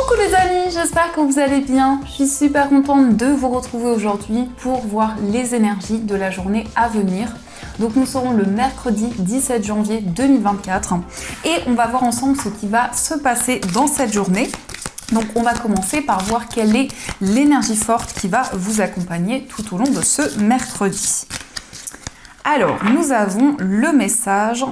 Coucou les amis, j'espère que vous allez bien. Je suis super contente de vous retrouver aujourd'hui pour voir les énergies de la journée à venir. Donc nous serons le mercredi 17 janvier 2024 et on va voir ensemble ce qui va se passer dans cette journée. Donc on va commencer par voir quelle est l'énergie forte qui va vous accompagner tout au long de ce mercredi. Alors nous avons le message.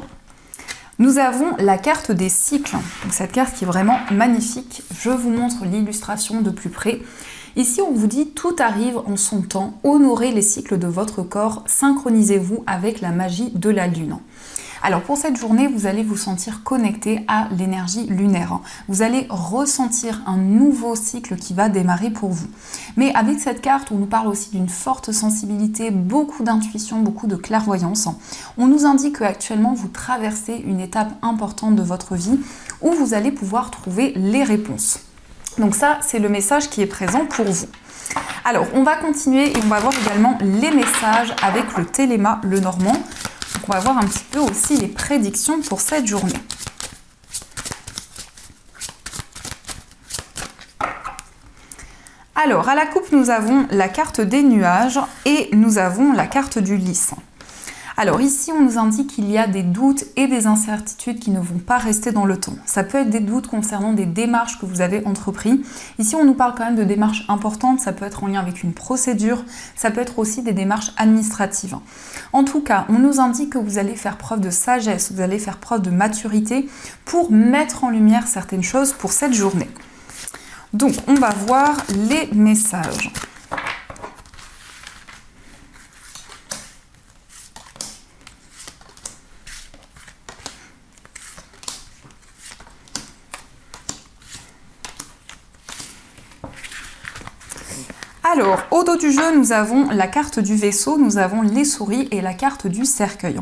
Nous avons la carte des cycles, donc cette carte qui est vraiment magnifique. Je vous montre l'illustration de plus près. Ici, on vous dit « Tout arrive en son temps, honorez les cycles de votre corps, synchronisez-vous avec la magie de la lune ». Alors pour cette journée, vous allez vous sentir connecté à l'énergie lunaire. Vous allez ressentir un nouveau cycle qui va démarrer pour vous. Mais avec cette carte, on nous parle aussi d'une forte sensibilité, beaucoup d'intuition, beaucoup de clairvoyance. On nous indique qu'actuellement, vous traversez une étape importante de votre vie où vous allez pouvoir trouver les réponses. Donc ça, c'est le message qui est présent pour vous. Alors, on va continuer et on va voir également les messages avec le Téléma, le Normand. Donc on va voir un petit peu aussi les prédictions pour cette journée. Alors, à la coupe, nous avons la carte des nuages et nous avons la carte du lys. Alors ici, on nous indique qu'il y a des doutes et des incertitudes qui ne vont pas rester dans le temps. Ça peut être des doutes concernant des démarches que vous avez entreprises. Ici, on nous parle quand même de démarches importantes. Ça peut être en lien avec une procédure. Ça peut être aussi des démarches administratives. En tout cas, on nous indique que vous allez faire preuve de sagesse, vous allez faire preuve de maturité pour mettre en lumière certaines choses pour cette journée. Donc, on va voir les messages. Alors, au dos du jeu, nous avons la carte du vaisseau, nous avons les souris et la carte du cercueil.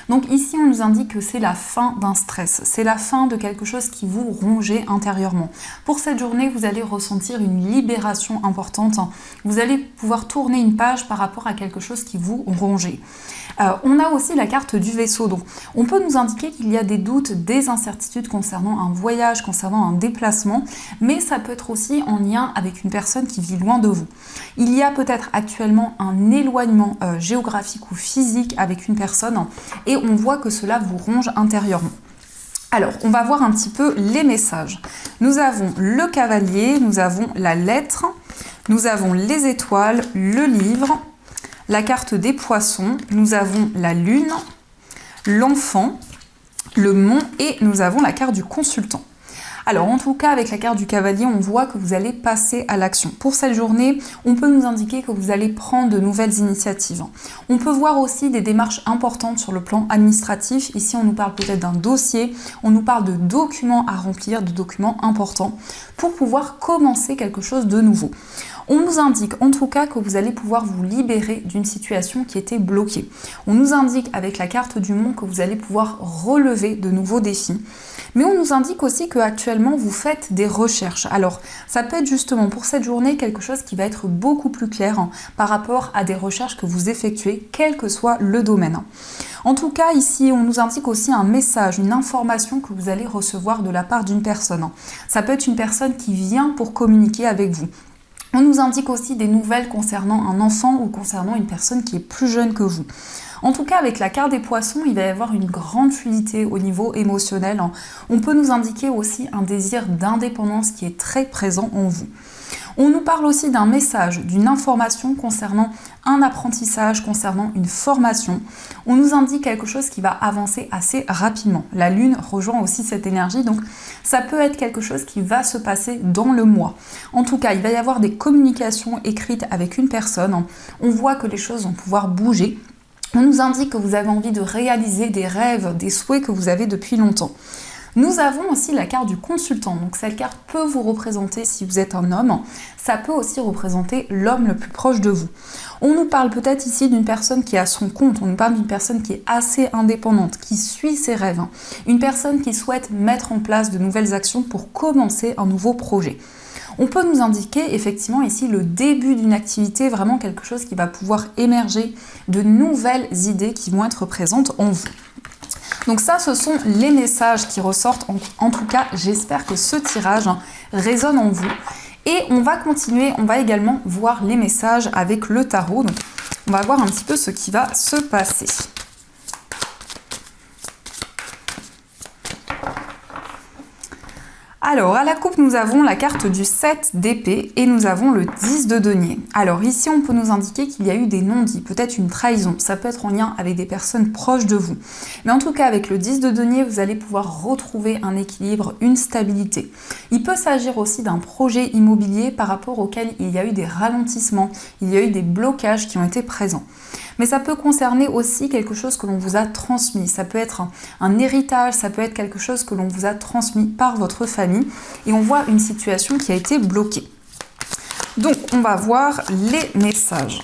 Donc ici, on nous indique que c'est la fin d'un stress, c'est la fin de quelque chose qui vous rongeait intérieurement. Pour cette journée, vous allez ressentir une libération importante. Vous allez pouvoir tourner une page par rapport à quelque chose qui vous rongeait. On a aussi la carte du vaisseau, donc on peut nous indiquer qu'il y a des doutes, des incertitudes concernant un voyage, concernant un déplacement, mais ça peut être aussi en lien avec une personne qui vit loin de vous. Il y a peut-être actuellement un éloignement géographique ou physique avec une personne et on voit que cela vous ronge intérieurement. Alors, on va voir un petit peu les messages. Nous avons le cavalier, nous avons la lettre, nous avons les étoiles, le livre, la carte des poissons, nous avons la lune, l'enfant, le mont et nous avons la carte du consultant. Alors en tout cas avec la carte du cavalier, on voit que vous allez passer à l'action. Pour cette journée, on peut nous indiquer que vous allez prendre de nouvelles initiatives. On peut voir aussi des démarches importantes sur le plan administratif. Ici, on nous parle peut-être d'un dossier, on nous parle de documents à remplir, de documents importants pour pouvoir commencer quelque chose de nouveau. On nous indique en tout cas que vous allez pouvoir vous libérer d'une situation qui était bloquée. On nous indique avec la carte du mont que vous allez pouvoir relever de nouveaux défis. Mais on nous indique aussi qu'actuellement vous faites des recherches. Alors ça peut être justement pour cette journée quelque chose qui va être beaucoup plus clair par rapport à des recherches que vous effectuez, quel que soit le domaine. En tout cas ici on nous indique aussi un message, une information que vous allez recevoir de la part d'une personne. Ça peut être une personne qui vient pour communiquer avec vous. On nous indique aussi des nouvelles concernant un enfant ou concernant une personne qui est plus jeune que vous. En tout cas, avec la carte des poissons, il va y avoir une grande fluidité au niveau émotionnel. On peut nous indiquer aussi un désir d'indépendance qui est très présent en vous. On nous parle aussi d'un message, d'une information concernant un apprentissage, concernant une formation. On nous indique quelque chose qui va avancer assez rapidement. La lune rejoint aussi cette énergie, donc ça peut être quelque chose qui va se passer dans le mois. En tout cas, il va y avoir des communications écrites avec une personne. On voit que les choses vont pouvoir bouger. On nous indique que vous avez envie de réaliser des rêves, des souhaits que vous avez depuis longtemps. Nous avons aussi la carte du consultant. Donc cette carte peut vous représenter si vous êtes un homme. Ça peut aussi représenter l'homme le plus proche de vous. On nous parle peut-être ici d'une personne qui est à son compte. On nous parle d'une personne qui est assez indépendante, qui suit ses rêves. Une personne qui souhaite mettre en place de nouvelles actions pour commencer un nouveau projet. On peut nous indiquer effectivement ici le début d'une activité, vraiment quelque chose qui va pouvoir émerger, de nouvelles idées qui vont être présentes en vous. Donc ça, ce sont les messages qui ressortent. En tout cas, j'espère que ce tirage résonne en vous. Et on va continuer, on va également voir les messages avec le tarot. Donc, on va voir un petit peu ce qui va se passer. Alors, à la coupe, nous avons la carte du 7 d'épée et nous avons le 10 de denier. Alors ici, on peut nous indiquer qu'il y a eu des non-dits, peut-être une trahison. Ça peut être en lien avec des personnes proches de vous. Mais en tout cas, avec le 10 de denier, vous allez pouvoir retrouver un équilibre, une stabilité. Il peut s'agir aussi d'un projet immobilier par rapport auquel il y a eu des ralentissements, il y a eu des blocages qui ont été présents. Mais ça peut concerner aussi quelque chose que l'on vous a transmis. Ça peut être un héritage, ça peut être quelque chose que l'on vous a transmis par votre famille. Et on voit une situation qui a été bloquée. Donc, on va voir les messages.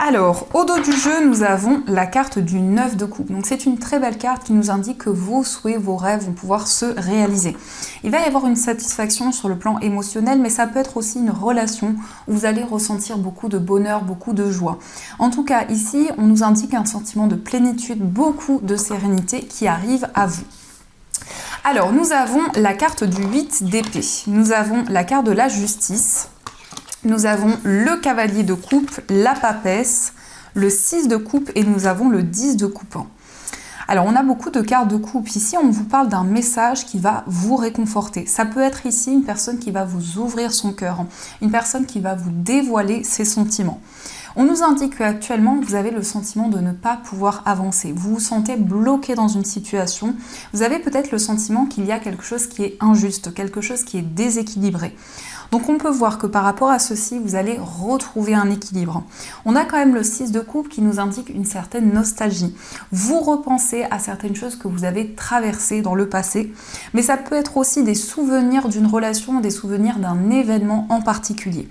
Alors, au dos du jeu, nous avons la carte du 9 de coupe. Donc c'est une très belle carte qui nous indique que vos souhaits, vos rêves vont pouvoir se réaliser. Il va y avoir une satisfaction sur le plan émotionnel, mais ça peut être aussi une relation où vous allez ressentir beaucoup de bonheur, beaucoup de joie. En tout cas, ici, on nous indique un sentiment de plénitude, beaucoup de sérénité qui arrive à vous. Alors, nous avons la carte du 8 d'épée. Nous avons la carte de la justice. Nous avons le cavalier de coupe, la papesse, le 6 de coupe et nous avons le 10 de coupe. Alors on a beaucoup de cartes de coupe. Ici on vous parle d'un message qui va vous réconforter. Ça peut être ici une personne qui va vous ouvrir son cœur, une personne qui va vous dévoiler ses sentiments. On nous indique qu'actuellement, vous avez le sentiment de ne pas pouvoir avancer. Vous vous sentez bloqué dans une situation. Vous avez peut-être le sentiment qu'il y a quelque chose qui est injuste, quelque chose qui est déséquilibré. Donc on peut voir que par rapport à ceci, vous allez retrouver un équilibre. On a quand même le 6 de coupe qui nous indique une certaine nostalgie. Vous repensez à certaines choses que vous avez traversées dans le passé, mais ça peut être aussi des souvenirs d'une relation, des souvenirs d'un événement en particulier.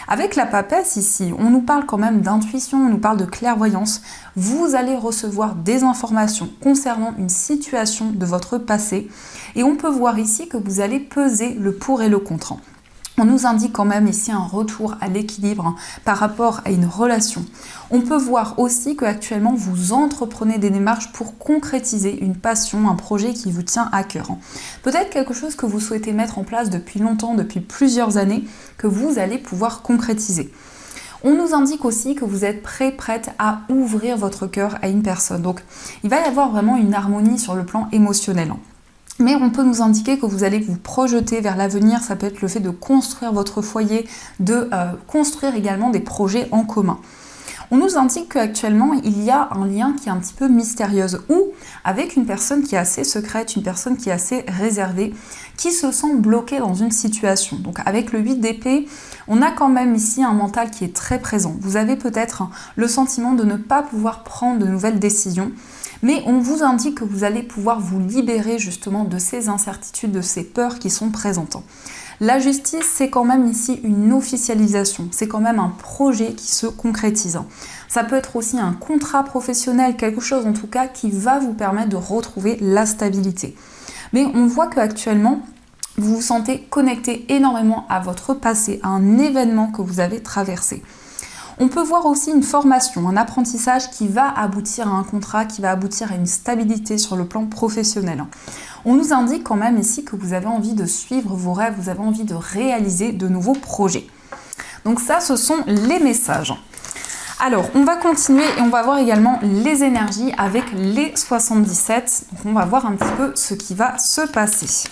Avec la papesse ici, on nous parle quand même d'intuition, on nous parle de clairvoyance. Vous allez recevoir des informations concernant une situation de votre passé et on peut voir ici que vous allez peser le pour et le contre. On nous indique quand même ici un retour à l'équilibre par rapport à une relation. On peut voir aussi qu'actuellement vous entreprenez des démarches pour concrétiser une passion, un projet qui vous tient à cœur. Peut-être quelque chose que vous souhaitez mettre en place depuis longtemps, depuis plusieurs années, que vous allez pouvoir concrétiser. On nous indique aussi que vous êtes prête à ouvrir votre cœur à une personne. Donc il va y avoir vraiment une harmonie sur le plan émotionnel. Mais on peut nous indiquer que vous allez vous projeter vers l'avenir, ça peut être le fait de construire votre foyer, de construire également des projets en commun. On nous indique qu'actuellement, il y a un lien qui est un petit peu mystérieuse ou avec une personne qui est assez secrète, une personne qui est assez réservée, qui se sent bloquée dans une situation. Donc avec le 8 d'épée, on a quand même ici un mental qui est très présent. Vous avez peut-être le sentiment de ne pas pouvoir prendre de nouvelles décisions, mais on vous indique que vous allez pouvoir vous libérer justement de ces incertitudes, de ces peurs qui sont présentes. La justice, c'est quand même ici une officialisation, c'est quand même un projet qui se concrétise. Ça peut être aussi un contrat professionnel, quelque chose en tout cas qui va vous permettre de retrouver la stabilité. Mais on voit qu'actuellement, vous vous sentez connecté énormément à votre passé, à un événement que vous avez traversé. On peut voir aussi une formation, un apprentissage qui va aboutir à un contrat, qui va aboutir à une stabilité sur le plan professionnel. On nous indique quand même ici que vous avez envie de suivre vos rêves, vous avez envie de réaliser de nouveaux projets. Donc ça, ce sont les messages. Alors, on va continuer et on va voir également les énergies avec les 77. Donc on va voir un petit peu ce qui va se passer.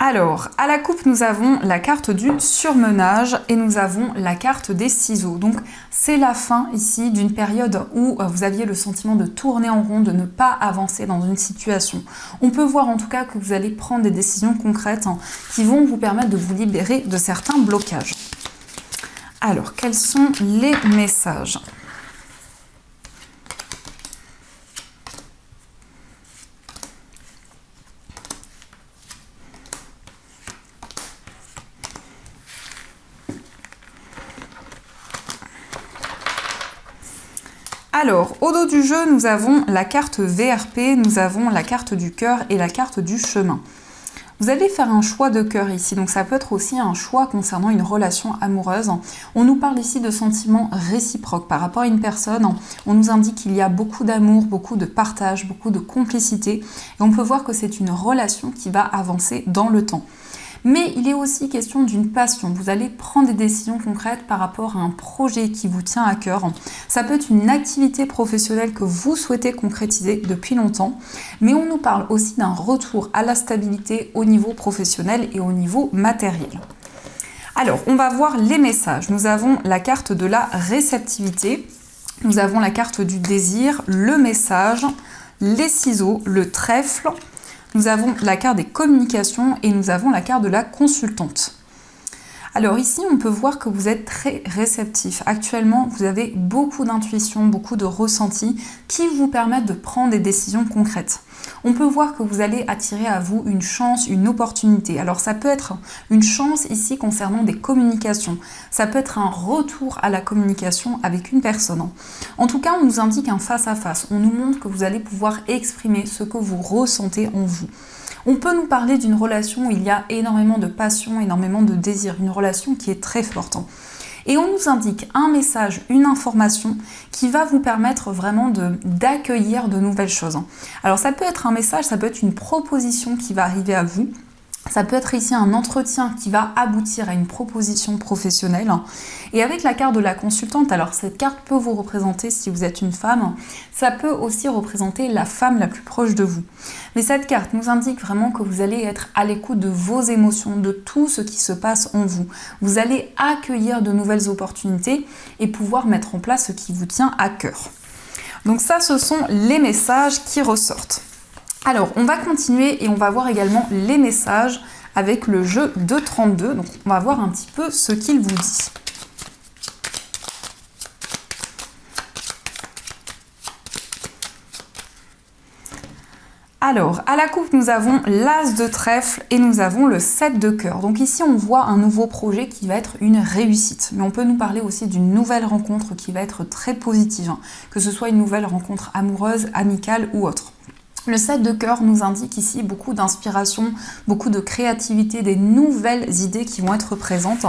Alors, à la coupe, nous avons la carte du surmenage et nous avons la carte des ciseaux. Donc, c'est la fin ici d'une période où vous aviez le sentiment de tourner en rond, de ne pas avancer dans une situation. On peut voir en tout cas que vous allez prendre des décisions concrètes qui vont vous permettre de vous libérer de certains blocages. Alors, quels sont les messages ? Alors, au dos du jeu, nous avons la carte VRP, nous avons la carte du cœur et la carte du chemin. Vous allez faire un choix de cœur ici, donc ça peut être aussi un choix concernant une relation amoureuse. On nous parle ici de sentiments réciproques par rapport à une personne. On nous indique qu'il y a beaucoup d'amour, beaucoup de partage, beaucoup de complicité. Et on peut voir que c'est une relation qui va avancer dans le temps. Mais il est aussi question d'une passion. Vous allez prendre des décisions concrètes par rapport à un projet qui vous tient à cœur. Ça peut être une activité professionnelle que vous souhaitez concrétiser depuis longtemps. Mais on nous parle aussi d'un retour à la stabilité au niveau professionnel et au niveau matériel. Alors, on va voir les messages. Nous avons la carte de la réceptivité. Nous avons la carte du désir, le message, les ciseaux, le trèfle. Nous avons la carte des communications et nous avons la carte de la consultante. Alors ici, on peut voir que vous êtes très réceptif. Actuellement, vous avez beaucoup d'intuition, beaucoup de ressenti qui vous permettent de prendre des décisions concrètes. On peut voir que vous allez attirer à vous une chance, une opportunité. Alors ça peut être une chance ici concernant des communications. Ça peut être un retour à la communication avec une personne. En tout cas, on nous indique un face-à-face. On nous montre que vous allez pouvoir exprimer ce que vous ressentez en vous. On peut nous parler d'une relation où il y a énormément de passion, énormément de désir, une relation qui est très forte. Et on nous indique un message, une information qui va vous permettre vraiment d'accueillir de nouvelles choses. Alors ça peut être un message, ça peut être une proposition qui va arriver à vous. Ça peut être ici un entretien qui va aboutir à une proposition professionnelle. Et avec la carte de la consultante, alors cette carte peut vous représenter si vous êtes une femme, ça peut aussi représenter la femme la plus proche de vous. Mais cette carte nous indique vraiment que vous allez être à l'écoute de vos émotions, de tout ce qui se passe en vous. Vous allez accueillir de nouvelles opportunités et pouvoir mettre en place ce qui vous tient à cœur. Donc ça, ce sont les messages qui ressortent. Alors, on va continuer et on va voir également les messages avec le jeu de 32. Donc, on va voir un petit peu ce qu'il vous dit. Alors, à la coupe, nous avons l'As de trèfle et nous avons le 7 de cœur. Donc ici, on voit un nouveau projet qui va être une réussite. Mais on peut nous parler aussi d'une nouvelle rencontre qui va être très positive, que ce soit une nouvelle rencontre amoureuse, amicale ou autre. Le 7 de cœur nous indique ici beaucoup d'inspiration, beaucoup de créativité, des nouvelles idées qui vont être présentes.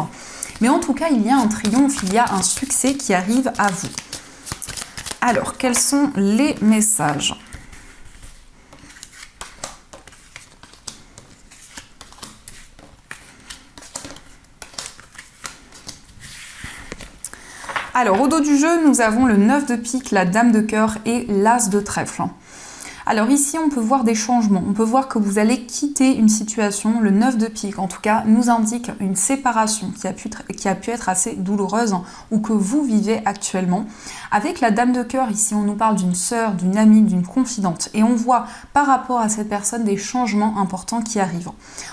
Mais en tout cas, il y a un triomphe, il y a un succès qui arrive à vous. Alors, quels sont les messages ? Alors, au dos du jeu, nous avons le 9 de pique, la dame de cœur et l'As de trèfle. Alors ici, on peut voir des changements. On peut voir que vous allez quitter une situation. Le 9 de pique, en tout cas, nous indique une séparation qui a pu être assez douloureuse ou que vous vivez actuellement. Avec la dame de cœur, ici, on nous parle d'une sœur, d'une amie, d'une confidente. Et on voit par rapport à cette personne des changements importants qui arrivent.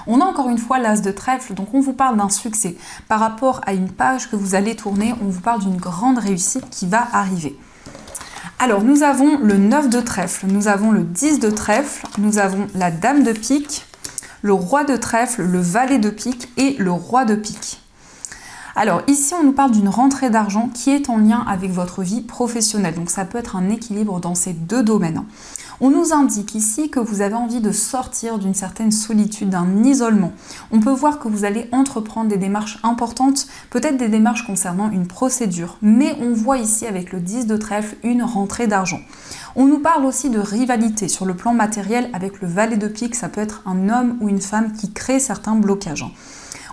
On a encore une fois l'As de trèfle, donc on vous parle d'un succès. Par rapport à une page que vous allez tourner, on vous parle d'une grande réussite qui va arriver. Alors, nous avons le 9 de trèfle, nous avons le 10 de trèfle, nous avons la dame de pique, le roi de trèfle, le valet de pique et le roi de pique. Alors, ici, on nous parle d'une rentrée d'argent qui est en lien avec votre vie professionnelle. Donc, ça peut être un équilibre dans ces deux domaines. On nous indique ici que vous avez envie de sortir d'une certaine solitude, d'un isolement. On peut voir que vous allez entreprendre des démarches importantes, peut-être des démarches concernant une procédure, mais on voit ici avec le 10 de trèfle une rentrée d'argent. On nous parle aussi de rivalité sur le plan matériel avec le valet de pique, ça peut être un homme ou une femme qui crée certains blocages.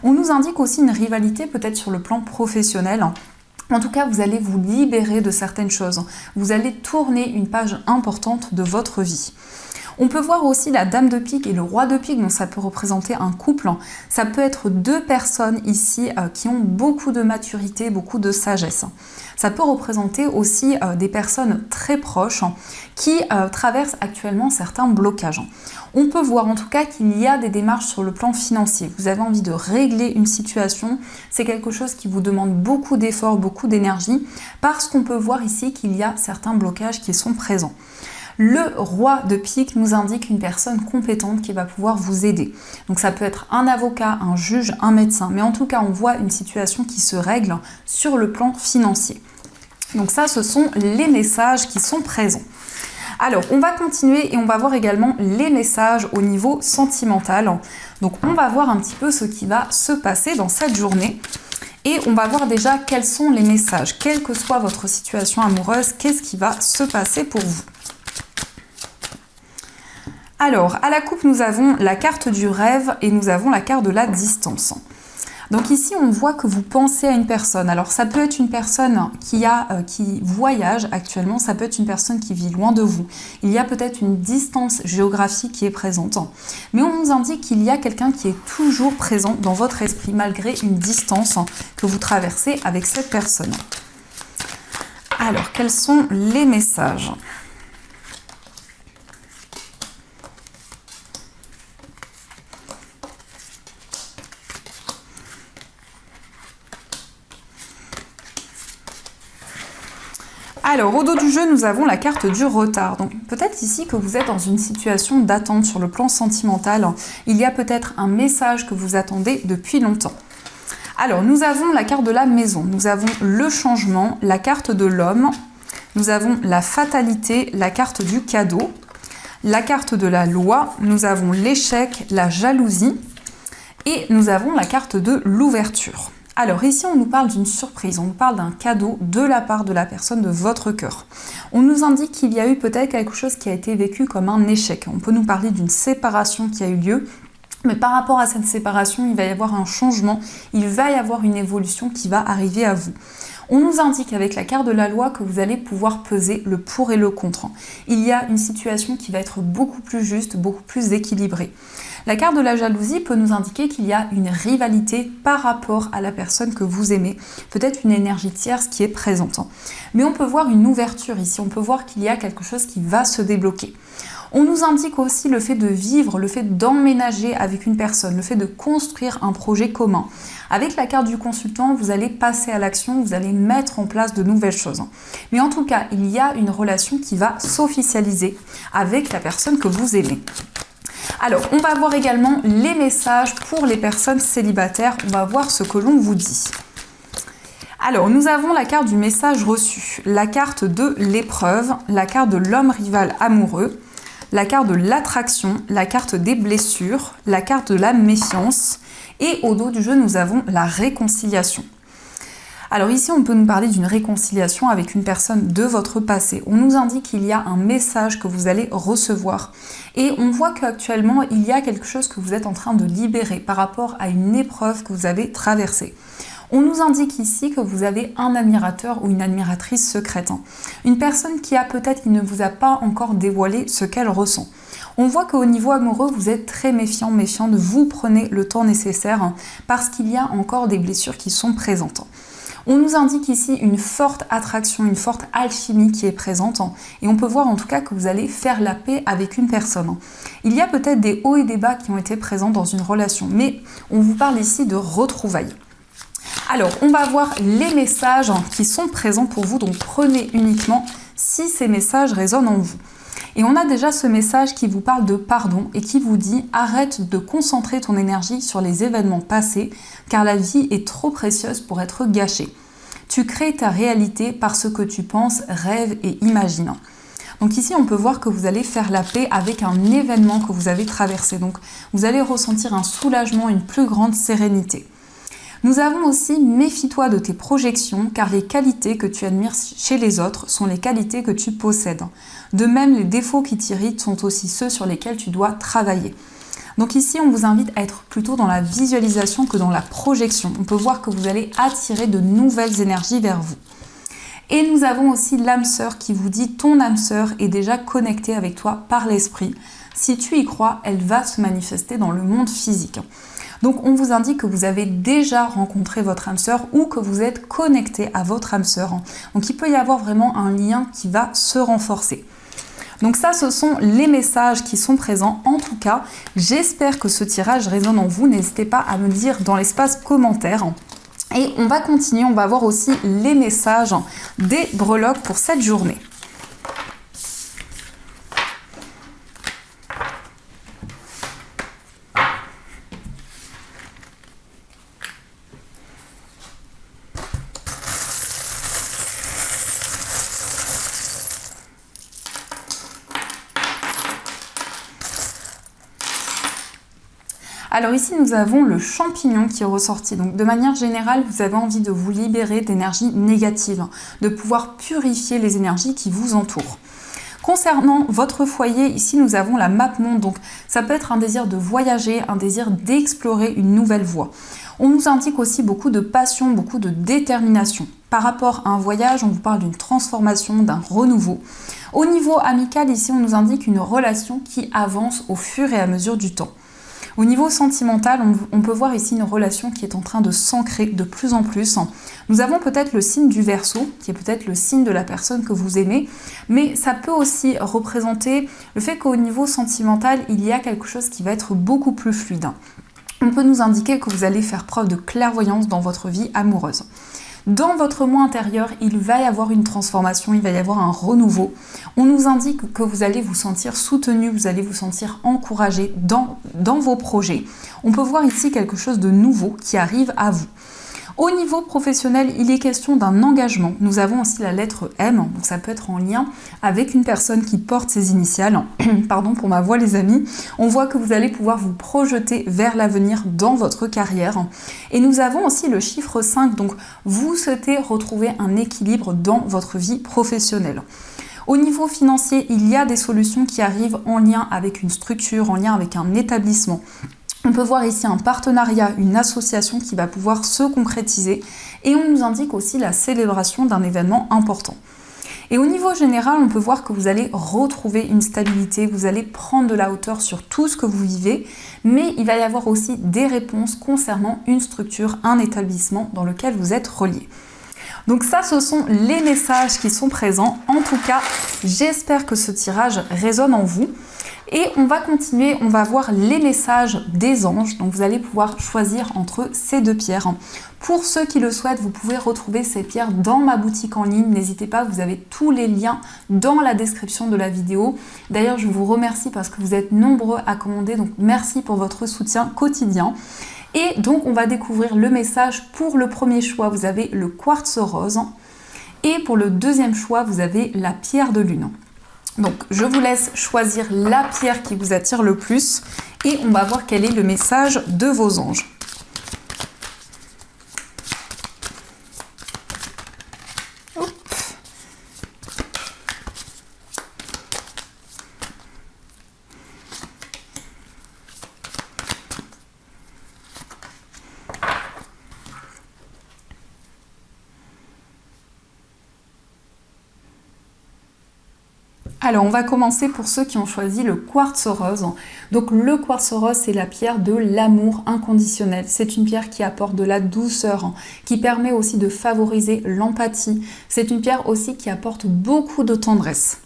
On nous indique aussi une rivalité peut-être sur le plan professionnel. En tout cas, vous allez vous libérer de certaines choses. Vous allez tourner une page importante de votre vie. On peut voir aussi la dame de pique et le roi de pique, donc ça peut représenter un couple. Ça peut être deux personnes ici qui ont beaucoup de maturité, beaucoup de sagesse. Ça peut représenter aussi des personnes très proches qui traversent actuellement certains blocages. On peut voir en tout cas qu'il y a des démarches sur le plan financier. Vous avez envie de régler une situation, c'est quelque chose qui vous demande beaucoup d'efforts, beaucoup d'énergie, parce qu'on peut voir ici qu'il y a certains blocages qui sont présents. Le roi de pique nous indique une personne compétente qui va pouvoir vous aider. Donc ça peut être un avocat, un juge, un médecin, mais en tout cas on voit une situation qui se règle sur le plan financier. Donc ça, ce sont les messages qui sont présents. Alors, on va continuer et on va voir également les messages au niveau sentimental. Donc, on va voir un petit peu ce qui va se passer dans cette journée. Et on va voir déjà quels sont les messages. Quelle que soit votre situation amoureuse, qu'est-ce qui va se passer pour vous? Alors, à la coupe, nous avons la carte du rêve et nous avons la carte de la distance. Donc ici, on voit que vous pensez à une personne. Alors, ça peut être une personne qui voyage actuellement, ça peut être une personne qui vit loin de vous. Il y a peut-être une distance géographique qui est présente. Mais on nous indique qu'il y a quelqu'un qui est toujours présent dans votre esprit, malgré une distance que vous traversez avec cette personne. Alors, quels sont les messages ? Alors, au dos du jeu, nous avons la carte du retard. Donc, peut-être ici que vous êtes dans une situation d'attente sur le plan sentimental. Il y a peut-être un message que vous attendez depuis longtemps. Alors, nous avons la carte de la maison. Nous avons le changement, la carte de l'homme. Nous avons la fatalité, la carte du cadeau. La carte de la loi. Nous avons l'échec, la jalousie. Et nous avons la carte de l'ouverture. Alors ici, on nous parle d'une surprise, on nous parle d'un cadeau de la part de la personne de votre cœur. On nous indique qu'il y a eu peut-être quelque chose qui a été vécu comme un échec. On peut nous parler d'une séparation qui a eu lieu, mais par rapport à cette séparation, il va y avoir un changement, il va y avoir une évolution qui va arriver à vous. On nous indique avec la carte de la loi que vous allez pouvoir peser le pour et le contre. Il y a une situation qui va être beaucoup plus juste, beaucoup plus équilibrée. La carte de la jalousie peut nous indiquer qu'il y a une rivalité par rapport à la personne que vous aimez, peut-être une énergie tierce qui est présente. Mais on peut voir une ouverture ici, on peut voir qu'il y a quelque chose qui va se débloquer. On nous indique aussi le fait de vivre, le fait d'emménager avec une personne, le fait de construire un projet commun. Avec la carte du consultant, vous allez passer à l'action, vous allez mettre en place de nouvelles choses. Mais en tout cas, il y a une relation qui va s'officialiser avec la personne que vous aimez. Alors, on va voir également les messages pour les personnes célibataires. On va voir ce que l'on vous dit. Alors, nous avons la carte du message reçu, la carte de l'épreuve, la carte de l'homme rival amoureux, la carte de l'attraction, la carte des blessures, la carte de la méfiance et au dos du jeu, nous avons la réconciliation. Alors ici, on peut nous parler d'une réconciliation avec une personne de votre passé. On nous indique qu'il y a un message que vous allez recevoir. Et on voit qu'actuellement, il y a quelque chose que vous êtes en train de libérer par rapport à une épreuve que vous avez traversée. On nous indique ici que vous avez un admirateur ou une admiratrice secrète. Une personne qui ne vous a pas encore dévoilé ce qu'elle ressent. On voit qu'au niveau amoureux, vous êtes très méfiant de vous prenez le temps nécessaire parce qu'il y a encore des blessures qui sont présentes. On nous indique ici une forte attraction, une forte alchimie qui est présente et on peut voir en tout cas que vous allez faire la paix avec une personne. Il y a peut-être des hauts et des bas qui ont été présents dans une relation, mais on vous parle ici de retrouvailles. Alors, on va voir les messages qui sont présents pour vous, donc prenez uniquement si ces messages résonnent en vous. Et on a déjà ce message qui vous parle de pardon et qui vous dit « Arrête de concentrer ton énergie sur les événements passés car la vie est trop précieuse pour être gâchée. Tu crées ta réalité par ce que tu penses, rêves et imagines. » Donc ici, on peut voir que vous allez faire la paix avec un événement que vous avez traversé. Donc vous allez ressentir un soulagement, une plus grande sérénité. Nous avons aussi « Méfie-toi de tes projections car les qualités que tu admires chez les autres sont les qualités que tu possèdes. De même, les défauts qui t'irritent sont aussi ceux sur lesquels tu dois travailler. » Donc ici, on vous invite à être plutôt dans la visualisation que dans la projection. On peut voir que vous allez attirer de nouvelles énergies vers vous. Et nous avons aussi l'âme sœur qui vous dit « Ton âme sœur est déjà connectée avec toi par l'esprit. Si tu y crois, elle va se manifester dans le monde physique. » Donc on vous indique que vous avez déjà rencontré votre âme sœur ou que vous êtes connecté à votre âme sœur. Donc il peut y avoir vraiment un lien qui va se renforcer. Donc ça, ce sont les messages qui sont présents. En tout cas, j'espère que ce tirage résonne en vous. N'hésitez pas à me le dire dans l'espace commentaire. Et on va continuer, on va voir aussi les messages des breloques pour cette journée. Alors ici, nous avons le champignon qui est ressorti. Donc de manière générale, vous avez envie de vous libérer d'énergie négative, de pouvoir purifier les énergies qui vous entourent. Concernant votre foyer, ici nous avons la map monde, donc ça peut être un désir de voyager, un désir d'explorer une nouvelle voie. On nous indique aussi beaucoup de passion, beaucoup de détermination. Par rapport à un voyage, on vous parle d'une transformation, d'un renouveau. Au niveau amical, ici on nous indique une relation qui avance au fur et à mesure du temps. Au niveau sentimental, on peut voir ici une relation qui est en train de s'ancrer de plus en plus. Nous avons peut-être le signe du Verseau, qui est peut-être le signe de la personne que vous aimez, mais ça peut aussi représenter le fait qu'au niveau sentimental, il y a quelque chose qui va être beaucoup plus fluide. On peut nous indiquer que vous allez faire preuve de clairvoyance dans votre vie amoureuse. Dans votre moi intérieur, il va y avoir une transformation, il va y avoir un renouveau. On nous indique que vous allez vous sentir soutenu, vous allez vous sentir encouragé dans vos projets. On peut voir ici quelque chose de nouveau qui arrive à vous. Au niveau professionnel, il est question d'un engagement. Nous avons aussi la lettre M, donc ça peut être en lien avec une personne qui porte ses initiales. Pardon pour ma voix les amis. On voit que vous allez pouvoir vous projeter vers l'avenir dans votre carrière. Et nous avons aussi le chiffre 5, donc vous souhaitez retrouver un équilibre dans votre vie professionnelle. Au niveau financier, il y a des solutions qui arrivent en lien avec une structure, en lien avec un établissement. On peut voir ici un partenariat, une association qui va pouvoir se concrétiser et on nous indique aussi la célébration d'un événement important. Et au niveau général, on peut voir que vous allez retrouver une stabilité, vous allez prendre de la hauteur sur tout ce que vous vivez, mais il va y avoir aussi des réponses concernant une structure, un établissement dans lequel vous êtes relié. Donc ça, ce sont les messages qui sont présents. En tout cas, j'espère que ce tirage résonne en vous. Et on va continuer, on va voir les messages des anges. Donc vous allez pouvoir choisir entre ces deux pierres. Pour ceux qui le souhaitent, vous pouvez retrouver ces pierres dans ma boutique en ligne. N'hésitez pas, vous avez tous les liens dans la description de la vidéo. D'ailleurs, je vous remercie parce que vous êtes nombreux à commander. Donc merci pour votre soutien quotidien. Et donc, on va découvrir le message. Pour le premier choix, vous avez le quartz rose. Et pour le deuxième choix, vous avez la pierre de lune. Donc, je vous laisse choisir la pierre qui vous attire le plus. Et on va voir quel est le message de vos anges. Alors, on va commencer pour ceux qui ont choisi le quartz rose. Donc, le quartz rose, c'est la pierre de l'amour inconditionnel. C'est une pierre qui apporte de la douceur, qui permet aussi de favoriser l'empathie. C'est une pierre aussi qui apporte beaucoup de tendresse.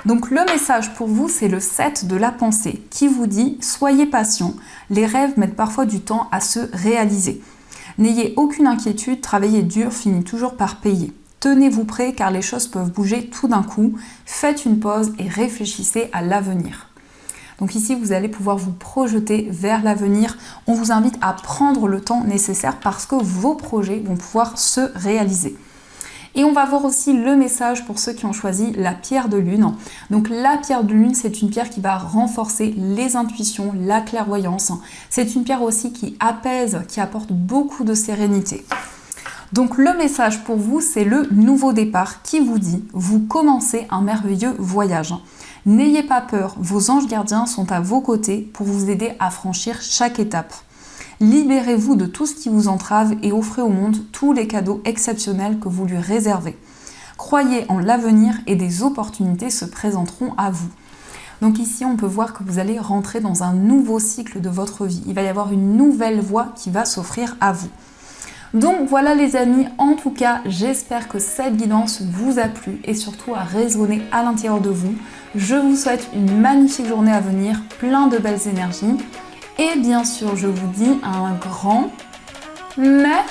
Donc, le message pour vous, c'est le 7 de la pensée qui vous dit « Soyez patient, les rêves mettent parfois du temps à se réaliser. N'ayez aucune inquiétude, travailler dur finit toujours par payer. Tenez-vous prêt car les choses peuvent bouger tout d'un coup. Faites une pause et réfléchissez à l'avenir. » Donc ici, vous allez pouvoir vous projeter vers l'avenir. On vous invite à prendre le temps nécessaire parce que vos projets vont pouvoir se réaliser. Et on va voir aussi le message pour ceux qui ont choisi la pierre de lune. Donc la pierre de lune, c'est une pierre qui va renforcer les intuitions, la clairvoyance. C'est une pierre aussi qui apaise, qui apporte beaucoup de sérénité. Donc le message pour vous, c'est le nouveau départ qui vous dit « Vous commencez un merveilleux voyage. N'ayez pas peur, vos anges gardiens sont à vos côtés pour vous aider à franchir chaque étape. Libérez-vous de tout ce qui vous entrave et offrez au monde tous les cadeaux exceptionnels que vous lui réservez. Croyez en l'avenir et des opportunités se présenteront à vous. » Donc ici, on peut voir que vous allez rentrer dans un nouveau cycle de votre vie. Il va y avoir une nouvelle voie qui va s'offrir à vous. Donc voilà les amis, en tout cas, j'espère que cette guidance vous a plu et surtout a résonné à l'intérieur de vous. Je vous souhaite une magnifique journée à venir, plein de belles énergies. Et bien sûr, je vous dis un grand merci.